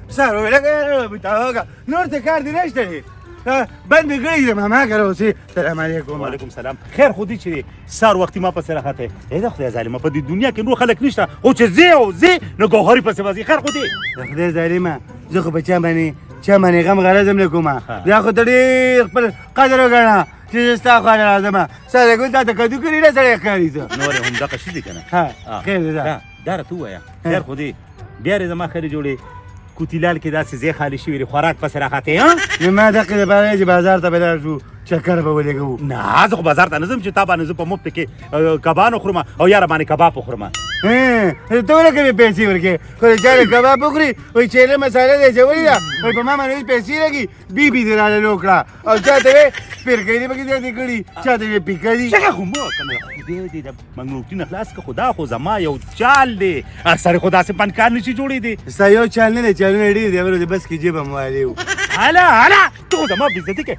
سر ولګه بتاوګه نور ته کار دی نشته دی بند کړی دی ما کړو سي سلام علیکم وعلیکم سلام خیر خو دې چې سار وختي ما پسې راخته دا خدای ظالمه په دې دنیا کې نور خلک نشته او چې زه او زه نو ګوهري پسې بازي خیر خو دې خدای ظالمه زه خو بچا باندې غم غرضم نه کوم بیا خو ته ډېر خپل قدر وګڼه چې ستا خو راځم سره ګل تا ته کدو کړي نه سړی ښکاري ته نور هم دغه شي دي که نه خیر دی دا راته ووایه خیر خو دې بیا یې زما خرې جوړې کوتیلال کې داسې ځای خالي شوي دي خوراک پسې راخاتې نو ما دقې دپاره چې بازار ته به لاړ شو چکر به ولګوو نه زه خو بازار ته نه ځم چې تا باندې زه په مفت کې کبان وخورم او یاره باندې کباب وخورم ته ولې کومې پیسې ورکې خو د چا کباب وخوري وایي چیرې مساله دی اچولې ده وایي په ما باندې پیسې لګي بي دې راله وکړه او چا ته وې پیرکۍ دې پکې زیاتې کړي چا ته وې پیکه دي چغه خو مه کنه خدای دې د منګوټي نه خلاص که خدا خو زما یو چال دی سړی خو داسې فنکار نشي جوړېدی ستا یو چال نه دی چالونه ډېر دی بل بس کې جیبه مو والي و هله ته خو زما بېزتي کوې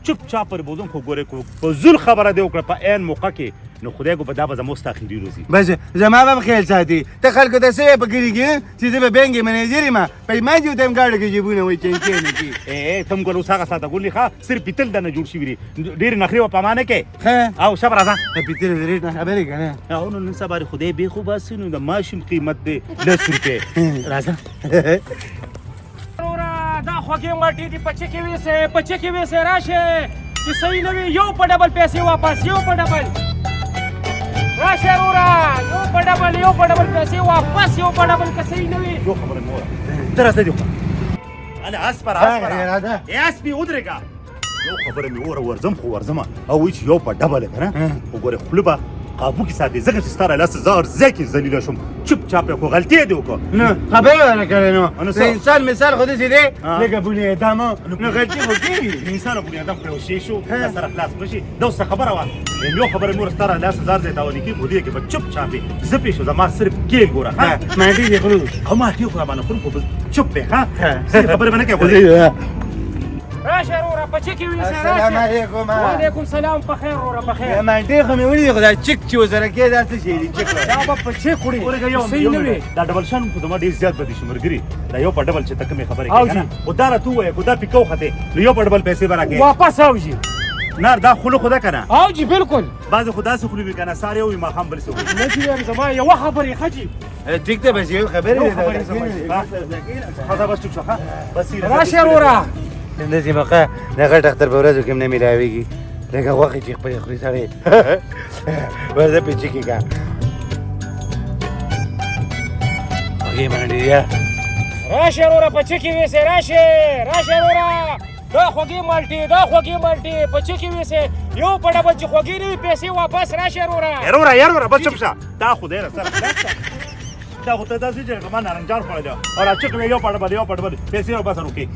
چپ چاپ پر بودم خو ګورې په زور خبره دې وکړه په عین موقع کې نو خدای کو به دا به زما ستا اخري روزي بس زما به هم خیال ساتي ته خلکو ته څه په کلي کې چې زه به بینک منیجر یم پیما چې ورته یم ګاډو کې جیبونه وایي چینچې نه کي ته هم ګور اوس هغه ساته ګورلي ښه صرف پیتل دنه جوړ شوي دي ډېرې نخرې وه په ما نه کې او شب راځه پیتل د ریټ نه خبرې که نه او نو نن سبا خدای بې خو باسي نو د ماشوم قیمت دی 10 روپۍ راځه دا خوږې مالټې دي بچې کې ویسې راشې چې صحیح نه وي یو په ډبل پیسې واپس یو په ډبل راشه وروره یو په ډبل پیسې واپس یو په ډبل که صحیح نه وي یو خبره مې وره ته راسه دې خوا هله اسپر اسپي ودرېږه یو خبره مې وره ورځم او وایي چې یو په ډبل که نه وګورې خوله به قابو کې ساتي ځکه چې ستا را لاسه زه ځای کې ذلیله شوم چپ چاپ یې کړو غلطي یې دې وکړه نو خبرې ونه کړې نو د انسان مثال خو داسې دی لکه بنیادمه نو غلطي خو کېږي انسان او بنیادم خو یو شی شو دا سره خلاص نه شي دا اوس څه خبره وه یو خبره نور ستا را لاسه زار ځای تاواني کېږي خو دې کې به چپ چاپ یې زه پې شو زما صرف کیل ګوره مالټې دې خورو او مالټې خو راباندې خورم خو چپ دی ښه خبرې به نه کوې راشه وروره بچې کې ویسې السلام علیکم وعلیکم سلام په خیر وروره په خیر مالټې خو مې ولیدې خو دا چک چې ورسره کېږي دا څه شی دی چک دا به بچې خوري صحیح نه وي دا ډبل شان خو زما ډېر زیات بدي شو ملګري دا یو په ډبل چې ته کومې خبرې کوې که نه خو دا راته ووایه خو دا پیکه وختې نو یو په ډبل پیسې به راکړې واپس اوجي نه دا خوله خو ده که نه اوجي بالکل بعضې خو داسې خولې وي که نه سهار یو وي ماښام بل څه وي نه چې وایم زما یوه خبرې ښه جي ټیک ده بس یو خبرې ښه بس ټیک شو ښه بس راشه وروره داسې موقع د غټ اختر په ورځو کې هم نه میلاوېږي لکه غوښې چې خپلې خوري سړی ورځه پیچې کې کا خوږې مالټې راشه وروره بچې کې ویسې راشه وروره دا خوږې مالټې بچې کې ویسې یو په ډبل چې خوږې نه وي پیسې واپس راشه وروره یاروره بس چپ شه دا خو دی سره دا خو ته داسې چې ما نارنجان خوړلی او راچک مې یو په ډبل پیسې واپس روکې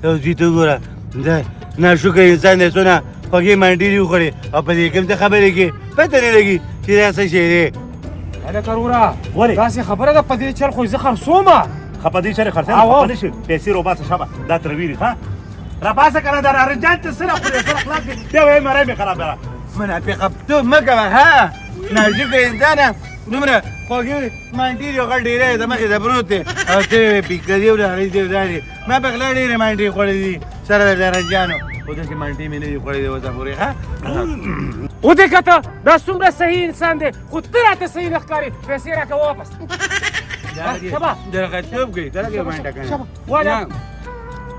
او زوی ته وګوره دا ناشکره انسان دی څونه خوږې مالټې دي وخوړې او په دې کوم څه خبرې کې پته نه لګي چې دا څه شی دی هلکه وروره ولې داسې خبره ده په دې چل خو زه خرڅومه خپه دې چېرې خرڅوم خپه نه شي پیسې روباسه شابه دا تر ویرې ښه راباسه که نه دا نارنجان چې سره خورې سره خلاص کړې بیا وایي مرۍ مې خرابه ده منافقتوب مه کوه ها ناشکره انسانه دومره خوږې مالټې دي او غټ ډېری د مخې ته پروت دی او ته پیکه دي او ډالۍ دي او دا دي ما په غلا ډېرې مالټې خوړلې دي سره د نارنجانو خو داسې مالټې مې نه دي خوړلې اوسه پورې ښه ودې کته دا څومره صحیح انسان دی خو ته راته صحیح نه ښکارې پیسې راکړه واپس درغتوب کوي کله کې مالټه کنه واله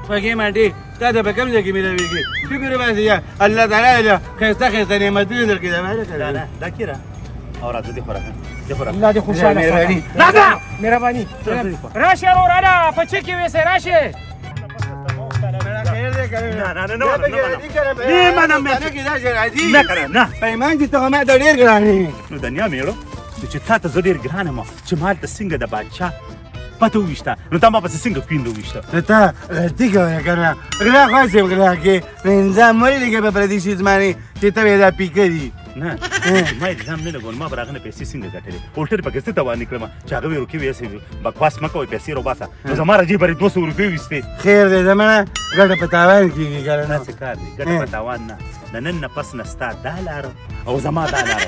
خوږې مالټې تا ته په کوم ځای کې میلاوېږي شکر وباسې یا الله تعالی له ښایسته نعمتونه درکړي دا کېره او راځه دې خوراک الله دې خوشحاله راځه مهرباني راشه وروره بچې کې ویسې راشه نه کنه نه پیمان چې ته ما ته ډېر ګران یې نو دنیا میړو چې تا ته زه ډېر ګران یم چې مال ته څنګه د بادشاه پته وویشته نو تا ما پسې څنګه کوینده وویشته نو ته غلطي کوې که نه غلا خاص یم غلا کې نظام ولې لګې په پردي شي زمانې چې ته وې دا پیکه دي نه ما الزام نه لګول ما به هغه نه پیسې څنګه ګټلې الټر پکې څه توانې کړم چې هغه وې روکې ویسې بکواس مه کوئ پیسې روباسه نو زما راجې برې 200 روپۍ ویستې خیر دی زمانه ګټه په تاوان کېږي که نه داسې کار دی ګټه په تاوان نه د نن نه پس نه ستا دا لاره او زما دا لاره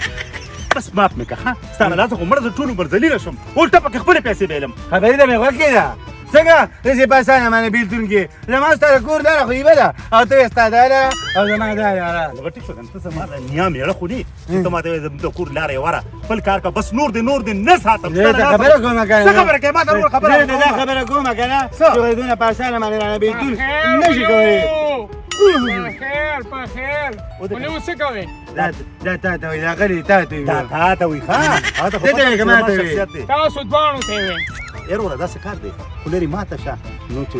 بس معاف مې که ښه ستا له لاسه خو مړه زه ټول عمر ذلیله شوم الټه پکې خپلې پیسې بیلم خبرې ته مې غوږ کېده څنګه داسې په اسانه باندې بېلتون کې زما ستا د کور لاره خو یې بده او ته یې ستا دا لاره او زما دا لاره لکه ټیک شو کنه ته زما د نیا میړه خو دي چې ته ماته وایې د کور لاره یې وره خپل کار کوه بس نور دې نه ساتم زه ته خبره کومه که څه خبره کوې ما ته نور خبره زه ته دا خبره کومه که نه چې غیدونه په اسانه باندې رانه بېلتون نه شي کولی په خیر ولې اوس څه کوې دا تا ته وایي دا غلي تا ته وایي دا تا ته وایي ښه دې ته وایي که ما ته وایي تاسو دواړو ته وایي یاره وره داسې کار دی خو لرې ماته شه نو چې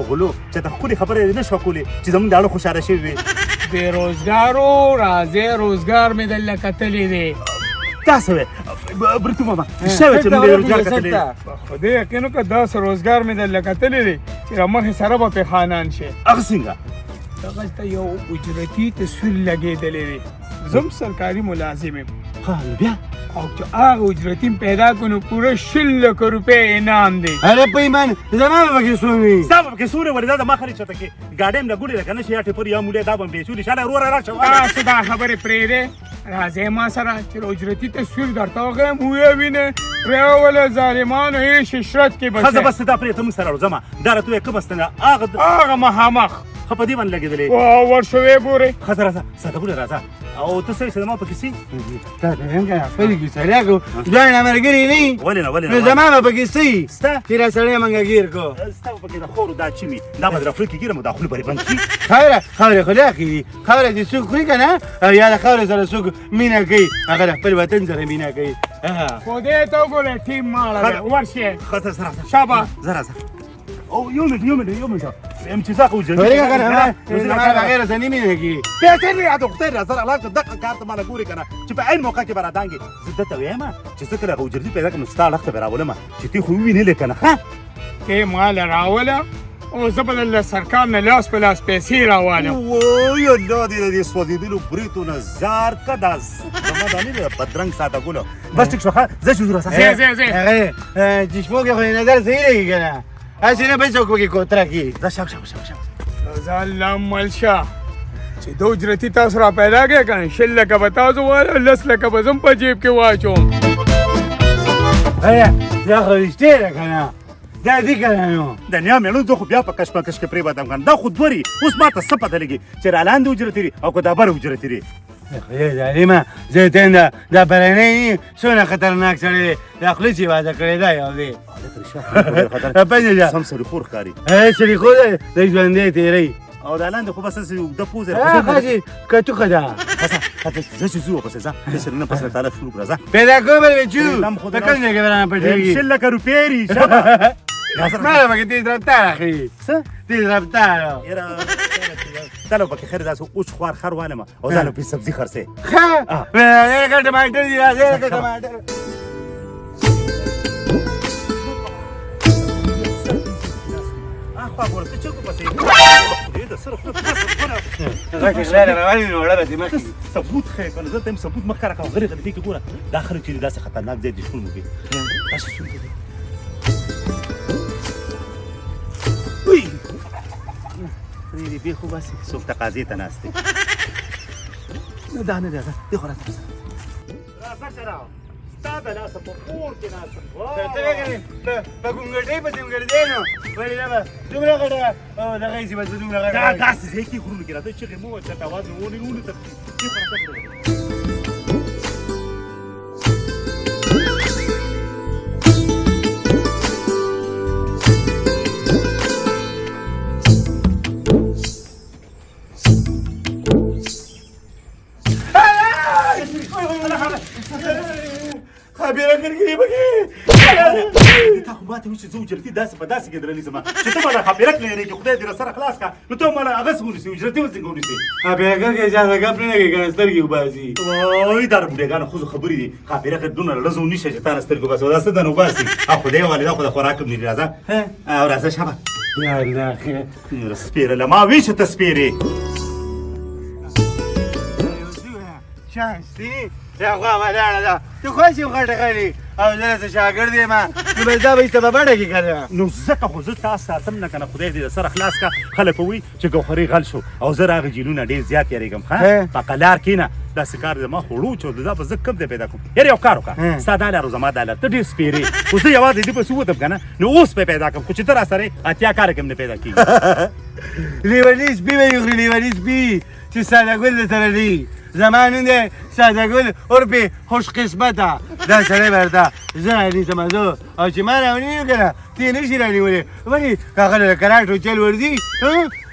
غلو چې ته ښکلې خبرې نه شوه کولی چې زموږ د اړه خوشحاله شوي وي بېروزګارو راځئ روزګار مې دلته کتلی دی تاسو وې بریتو ماما شوی چې موږ یې روزګار کتلی خدای یقین وکړه داسې روزګار مې دلته کتلی دی چې را مخې سره به پې خانان شي هغه څنګه دغلته یو اجرتي تصویر لګېدلی دی زم سرکاري ملازم یم ها نو بیا او چې هغه اجرتي پیدا کړو نو پوره 100 لکه روپۍ انعام دی اره په ایمان زما به پکې څو وي ستا به پکې سورې ولې دا د ما خلک چېرته کې ګاډۍ م له ګوډې ده که نه شي یا ټیپر یا مولی دا به م بېچولي شاله وروره راشه تاسو دا خبرې پرېږدئ راځئ ما سره چې اجرتي تصویر درته وښیم ویې وینئ پرېوله ظالمانو هېڅ عشرت کې به ښځه بس دا پرې ته موږ سره روزمه دا راته ووایه کومه ستنه هغه مخامخ ښه په دې باندې لګېدلې ورشه ویې ګورئ ښځه راځه ساده ګوډه راځه او ته څه زما پکې سي تا ته وایم که نه خپلې کیسه راکړو دواړه ملګري نه یي ولې نه نو زما به پکې څه یي ستا چې را سړی مونږه ګیر کړو ستا به پکې د خورو دا چمي دا به د خولې کې ګیرم دا خولې به دې بند شي خاوره خو لاخې دي خاوره چې څوک خوري که نه او یا د خاورې سره څوک مینه کوي هغه د خپل وطن سره مینه کوي خدای ته وګورئ ټیم ماړه ورشئ ښځه زه راځه شابه زه راځه او یو منټ یم چې زه خو ورېږه که نه زما بغیر سره نه مینه کوي پیسې مې یاد خدای را سره لاړ دغه کار ته ماله ګورې که نه چې په عین موقع کې به رادانګې زه ده ته وایم چې زه کله هغه اجرتي پیدا کړم نو ستا اړخ ته به راولم چې ته خو ووینلې که نه ښه ته مال راوله او زه به دلته سرکار نه لاس په لاس پیسې راوالم وای الله دې د دې سوځېدلو بریتو نه زار که دا زما دا نه دی بدرنګ ساده ګلو بس ټیک شو ښه زه چې ځو ځئ هغه چې شپوږې خو یې نظر صحیح لګي که نه هسې نه بل څوک پکې کوتره کړي زه شاب زه الله مل شه چې د اجرتي تاسو را پیدا کړې که نه 100 لکه به تاسو واله 10 لکه به زم په جیب کې واچوم دا خو رښتیا ده که نه دا دي که نه نو د نیا مېړو زه خو بیا په کش کې پرېبادم کنه دا خو دوري اوس ما ته څه پته لګي چې را لاندې اجرتي دي او که دا بره اجرتي دي خدای ظالمه زه ته دا برنی څونه خطرناک سړی دی دا خولې چې واده کړی دا یو دی پنځه سم سړیخور ښکاري سړیخور دی د ژوندی تېرئ او دا لاندې خو بس هسې اوږده پوزه خاصې کټوخه ده زه چې ځو پسې ځه داسې نه پسې تعالی شروع کړه ځه پیدا کوم بچو په کوم ځای کې به رانه پټېږي 100 لکه روپۍ دي ما به پکې تیز رفتار اخلي څه تیز رفتار یاره دا لو پکې خیر داسې اوچ خوار خر والم او دا لو پې سبزي خرڅې ښه ډېر ټماټر دي ډېر ټماټر خوا ګوره ته چېرته پسې دې د سره خوله ثبوت ښه کنه زه ته یم ثبوت مه ښکاره کوه غلې غلې کې ګوره دا خلک چې دي داسې خطرناک ځای دي شپون مو کې داسې شون کې دی بې خو باسې څوک تقاضې ته ناست دی نه دا نه دی راځه دې خو راځه راځه راځه ستا د لاسه په کور کې ناست په ګونګټۍ پسې م ګرځې نو ولې دا به دومره غټه دغه یې چې بس دومره غټه دا داسې ځای کې غرونو کې راځه چغې مه وه چاته اواز مې ونیولو ته دې خو راځه خبره کړې بګې تا خو ماته وایي چې زه اجرتي داسې په داسې کې درلې زما چې ته ماله خبره کړې چې خدای دې را سره خلاص کړه نو ته ماله هغه څه ونیسې اجرتي به څنګه ونیسې خبره کړې اجازه ګپ نه کوي که نه سترګې وباسي وای دا بوډېګانو ښځو خبرې دي خبره کړې دونه لږ ونیسه چې تا نه سترګې وباسي دا څه دنه وباسي او خدای والده خو د خوراک هم نه راځه او راځه شابه یا الله سپېرله ما وایي چې ته سپېرې شانستي یا خوا ولاړه ده ته خوښ یې غټه خلي او زه داسې شاګرد یم نو بس دا به یې ته په بډه کې که نو ځکه خو زه تا ساتم نه که نه خدای دې د سره خلاص کا خلک وایي چې ګوهري غل شو او زه راغی جیلونه ډېر زیات یېرېږم ښه په قلار کښېنه داسې کار زما خوړو چې دا به زه کم دی پیدا کوم یار یو کار وکړه ستا دا لار او زما دا لار ته ډېر سپېرې خو زه یوازې دې پسې وتم که نه نو اوس به پیدا کړم خو چې ته را سره یې اتیا کاره کې هم نه پیدا کېږي لیوني سپي به یې خوري لیوني سپي چې ساده ګل درسره دی زما نوم دی ساده ګل عرفې خوش قسمته دا سړی به درته زه رانیسم زه او چې ما راونیو که نه ته یې نه شي رانیولی ولې هغه د کراټو چل ورځي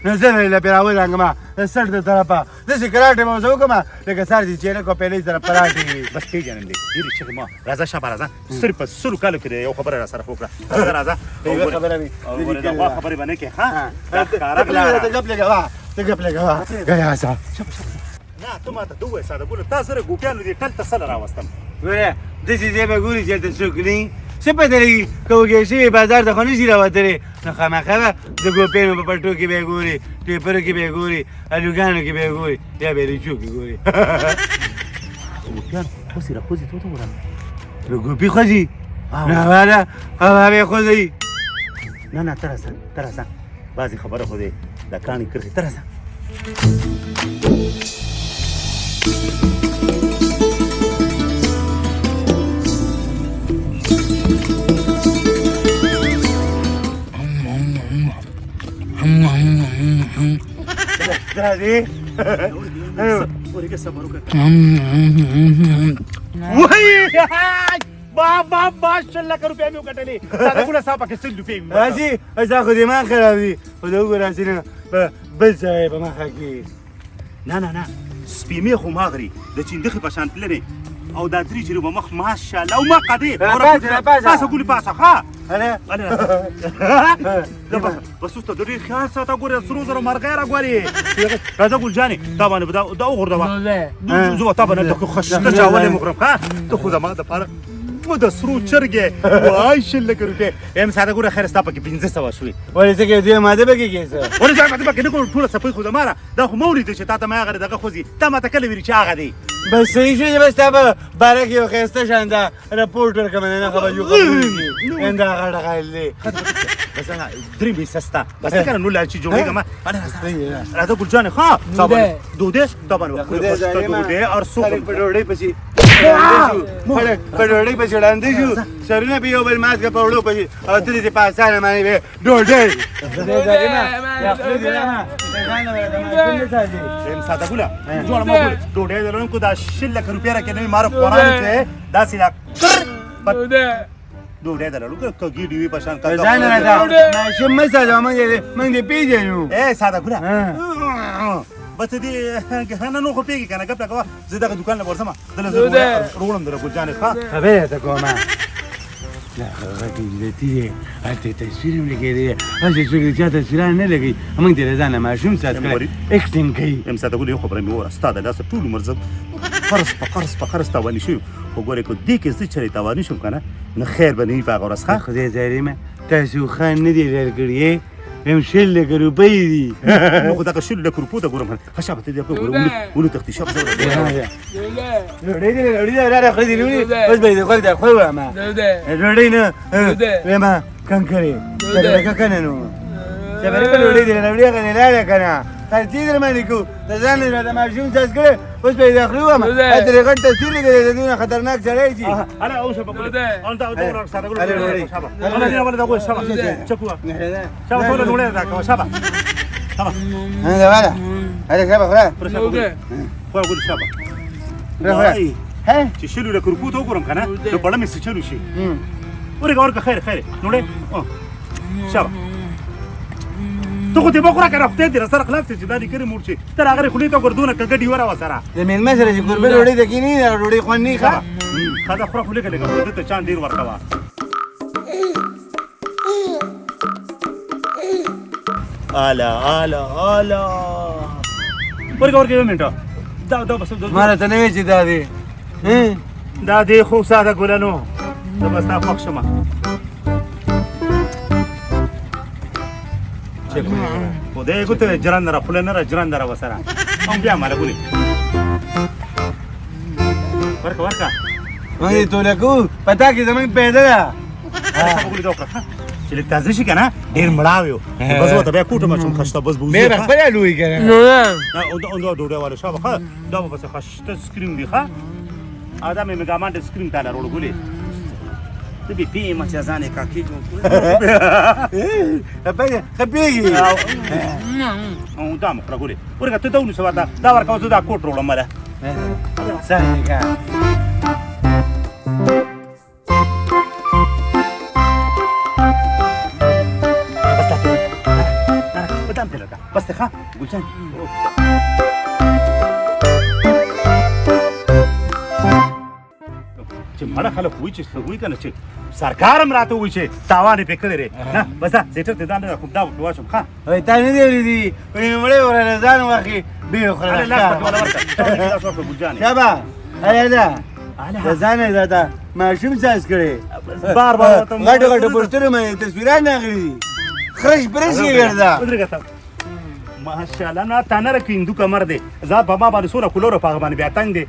نو زه به یې له پرې راودانګم د سټ د طرفه داسې کراټې به ورته وکړم لکه سر چې چیرک او پیلۍ سره پراټې وي بس پېژنم دی ډېرې چغې ما راځه شابه راځه صرف په سلو کالو کې یو خبره را سره وکړه راځه یوه خبره مې او د غوا خبرې به نه کې ښه دا ښکاره ته ګپ لګوه ته ګپ لګوه ګیا سه نه ته ماته ته ووایه ساده ګله تا سره ګوپیانو دې ټل ته سله راوستم ګوره داسې ځای به ګوري چېرته څوک نه څه پته لګي که وږی شوي بازار ته خو نه شي راوتلی نو خامخا به د ګوپیانو په پټو کې به یې ګوري ټیپرو کې به یې ګوري الوګانو کې به یې ګوري یا به یې ریچو کې ګوري ګوپیان خوځي راخوځي ته وګوره نو ګوپي خوځي نو هوا هوا به یې خوځوي نه نه ته راځه بعضې خبره خو دی دا کاڼي کرښې ته راځه راځي ورګه صبر وکړه وای با 10 لک روپۍ مې وګټلې ساده ګله صاحب پکې 100 روپۍ راځي دا خو دماغ خراب دي خو دا وګوره چې نه په بل ځای په مخه کې نه سپیمې خو ماغري د چیندخې په شان تللې او دا درې جریبه مخ ماشاءالله او ما قدې پاسه ګولې پاسه ښه بس اوس ته د ډېر خیال ساته ګورې سرو زرو مرغۍ راګورې راځه ګل جانې تا باندې به دا وغورځوه زه به تا باندې ته خو خشته چاولې مې خورم ښه ته خو زما دپاره د سرو چرګې وای 10 لک روپۍ یم ساده ګوره خیر ستا پکې 1500 شوې ولې څه کوې دوی ماده به کېږي څه ولې ځای ماده پکې نه کوم ټوله څپۍ خو زما دا خو ما ولیدل چې تا ته مې هغه دغه خوځي تا ماته کله ویلي چې هغه دی بس صحیح شو چې بس تا په باره کې یو ښایسته شانته رپورټ ورکړم نه خبر یو خبرېږي همدا غټه خیل دی بس هغه درې میسه سته بس که نه نو لا چې جوړېږم راځه ګل جانې ښه تا باندې ډوډۍ تا باندې خسته ډوډۍ ارسو په ډوډۍ پسې په ډوډۍ پسې ړانده شو سرونه په یو بل مات کړه په وړو پسې او ته دې په اسانه باندې به ډوډۍ ساده ګله جوړه ما ډوډۍ درلم کو دا 10 لک روپۍ راکې نه ماره قرآن چې داسې لا ډوډۍ درلو که ګیډي وي په شان ځان راځه ماشوم مه ساده موږ دې پیژنو ساده ګله بس دې نه نو خو پیږي که نه ګپ لګوه زه دغه دوکان له ورځم دله زه روړم دله ګل جانې ښه خبره ته کومه دا غټې لتي دی هلته تصویر هم لګېدی دی هسې څوک د چا تصویران نه لګوي موږ دې له ځانه ماشوم سات کړی اکسټینګ کوي یم ساده ګل یو خبره مې وویله ستا د لاسه ټول عمر زه قرض تاواني شوي خو ګورې که دې کې زه چېرې تاواني شوم که نه نو خیر به نه وي په هغه ورځ ښه خدای زارېمه تاسو خان نه دی لر کړی یم 10 لک روپۍ دي نو خو دغه 10 لک روپو ته ګورم ښه شابه ته دې ولو تختې شابه ډوډۍ دې را خوري لونی اوس به دې خور دې خو ما ډوډۍ نه ما کنکري دا کنه نو چې به ډوډۍ دې ډوډۍ غنې لاله کنه خرڅې در باندې کو ته ځان نه د ماشوم څاس کړې اوس به دې خورو ما ته غټ تصویر دې دې خطرناک چړې دي انا اوس په ګل انت او دور ساده ګل شابه انا دې ولا دغه شابه چکوا شابه ټول نوړې راکوا شابه دا ولا هله شابه خلاص خو ګل شابه راځي ها چې شلو لک روپو ته وګورم کنه نو په لمه سچلو شي ورګه خیر نوړې شابه ته خو دې بخوره که رفتې دې راسره خلاف چې دا لیکلې موړ چې تر هغه خولې ته ګردونه کګډي ورا وسره د مېلمه سره چې قربه ډوډۍ ته کینی ډوډۍ خوند نه ښه خدا خوره خولې کې لګا ته چاند ډیر ورکوا الا ورګه یو منټه دا بس ماره ته نه وی چې دا دی دا دې خو ساده ګلانو دا بس تا پخښما خدای ګوته جران را خلنه را جران را وسره هم بیا مال ګولې ورکه مې توله کو پتا کې زمونږ پیدا ده سبا ګولې دا وکړه چې لږ تازه شي که نه ډېر مړاوي وو بس ورته بیا کوټه مچوم خشته بس به مې به خپله لوی کړه دا ډوډۍ والا شابه ښه دا به بس خشته سکرین دی ښه دا مې مګامان د سکرین ته لروړو ګولې ته بې پیمه چې ځان یې کاکې جوړ خپېږي دا مه خوره ګولې ورګه ته دا ونیسه دا ورکوه زه دا کوټ راوړم مله سهل کار بس ته ښه ګلجان چې مړه خلک وایي چې وایي که نه چې سرکار هم راته وایي چې تاوان یې پرې کړی دی نه بس دا زیټر ته دا نه راکوم دا ورته واچوم ښه تا نه دی ولیدي مړی وراله ځان واخلي بیا لاس پکې ولا ورکړه لاس ورکړه ګلجانې شابه هیا ده د ځان یې دا ماشوم ساز کړی بار بار ورته غټو غټو پوسټرو باندې تصویران راغلي دي خرش برش یې ګرځه ودرېږه ته ماشاءالله نه تا نه رکړي هندو کمر دی زه په ما باندې څونه کولور په هغه باندې بیا تنګ دی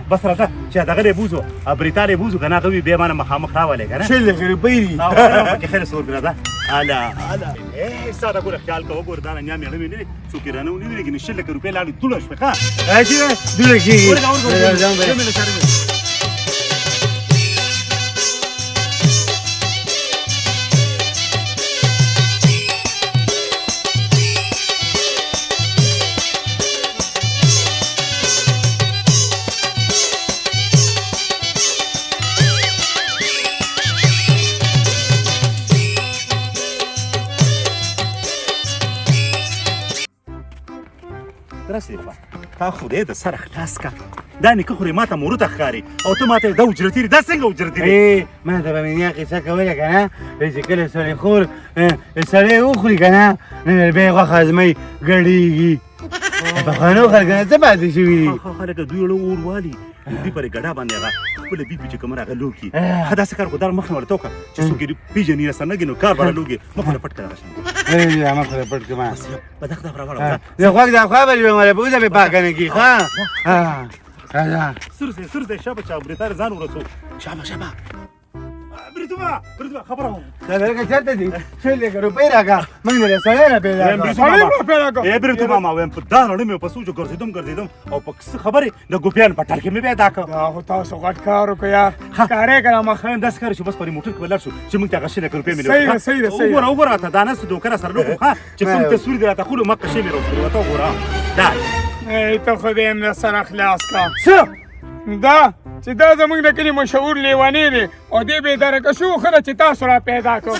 بس راځه چې دغه دی بوزو بریتا دی بوزو که نه هغه وي بیا مانه مخامخ راولې که نه 100 روپۍ دي پکې خیر سور ګرځه اله ساده ګوره خیال کوه ګوره دا نه نیا مېړه مې نه دی څوک یې رانه ونیولې که نه 100 لکه روپۍ لاړې توله شوې ښه راشي دوله کېږي راسې خوا تا خدای د سره خلاص کا دا نیکه خورې ما ته موروته ښکاري او ته ما ته دا اجرتي دی دا څنګه اجرتي دی ما ته به مې نیا قصه کوله که نه چې کله سړی خور سړی وخوري که نه بیا یې غوښه ازمۍ ګډېږي پخوانو خلکو نه څه پاتې شوي دي خلک دوی اړه اور والي دوی پرې ګډا باندې هغه خپله بیبي چې کومه هغه لوکي ښه داسې کار خو دا مخ نه ورته وکړه چې څوک یې پېژني راسره نه نو کار به لوګي مخ نه پټ کړه مخ نه پټ کړه په دغه دا راوړه زه خوښ دا خوا به مله بوزه مې پاکه نه کړي ښه سر دی شابه چا برېتار ځان ورسو شابه بریتوما خبره وم دا لکه چېرته دي 100 لکه روپۍ راکړه موږ دې له سړی نه پیدا کړه بریتو ماما وایم په دا نړۍ مې په سوچو ګرځېدم او په څه خبرې د ګوپیان په ټر کې مې پیدا کړ دا خو تاسو غټ کار وکړ یار کارې کړه مخ داسې کار چې بس پرې موټر کې ولاړ شو چې موږ ته هغه 100 لکه روپۍ مې صحیح ده وګوره ته دا نه څه دوکره سره لوګو ښه چې کوم تصویر دې راته خولو مکه شی مې راوړو ته وګوره دا ته خدای مې سره خلاص کا څه دا چې دا زموږ د کلي مشهور لیوانې دی او دې بې درکه شو خره چې تاسو را پیدا کړو